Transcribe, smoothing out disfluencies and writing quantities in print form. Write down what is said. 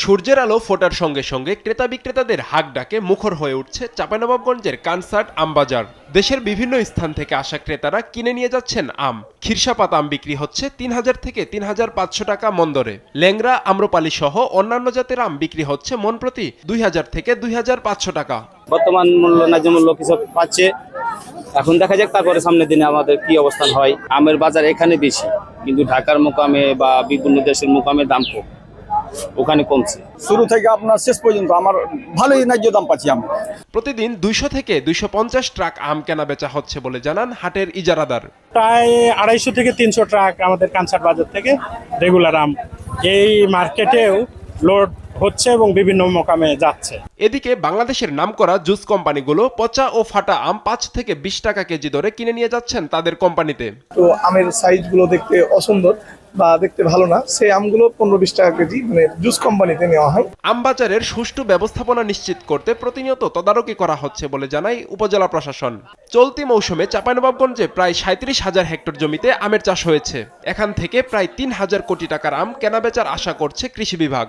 সূর্যের আলো ফোটার সঙ্গে সঙ্গে ক্রেতা বিক্রেতাদের হাক ডাকে মুখর হয়ে উঠছে চাঁপাইনবাবগঞ্জের কানসার্ট আম বাজার। দেশের বিভিন্ন স্থান থেকে আসা ক্রেতারা কিনে নিয়ে যাচ্ছেন আম। খিরসাপাত আম বিক্রি হচ্ছে ৩,০০০ থেকে ৩,৫০০ টাকা মন দরে। ল্যাংড়া, আম্রপালি সহ অন্যান্য জাতের আম বিক্রি হচ্ছে মন প্রতি ২,০০০ থেকে ২,৫০০ টাকা। বর্তমান মূল্য ন্যায্য মূল্য কিছু পাচ্ছে, এখন দেখা যাক তারপরে সামনের দিনে আমাদের কি অবস্থান হয়। আমের বাজার এখানে বেশি, কিন্তু ঢাকার মোকামে বা বিভিন্ন দেশের মোকামে দাম কম, ওখানে কমছে। শুরু থেকে আপনার শেষ পর্যন্ত আমার ভালোই ন্যায্য দাম পাচ্ছি আমি। প্রতিদিন ২০০ থেকে ২৫০ ট্রাক আম কেনা বেচা হচ্ছে বলে জানান হাটের ইজারাদার। প্রায় ২৫০ থেকে ৩০০ ট্রাক আমাদের কানসার্ট বাজার থেকে রেগুলার আম এই মার্কেটেও লোড হচ্ছে এবং বিভিন্ন মোকামে যাচ্ছে। এদিকে বাংলাদেশের নামকরা জুস কোম্পানিগুলো পচা ও ফাটা আম ৫ থেকে ২০ টাকা কেজি দরে কিনে নিয়ে যাচ্ছেন তাদের কোম্পানিতে। তো আমের সাইজগুলো দেখতে অসুন্দর বা দেখতে ভালো না, সেই আমগুলো ১৫-২০ টাকা কেজি মানে জুস কোম্পানিতে নেওয়া হয়। আম বাজারের সুষ্ঠু ব্যবস্থাপনা নিশ্চিত করতে প্রতিনিয়ত তদারকি করা হচ্ছে বলে জানায় উপজেলা প্রশাসন। চলতি মৌসুমে চাঁপাইনবাবগঞ্জে প্রায় ৩৭,০০০ হেক্টর জমিতে আমের চাষ হয়েছে। এখান থেকে প্রায় ৩,০০০ কোটি টাকার আম কেনাবেচার আশা করছে কৃষি বিভাগ।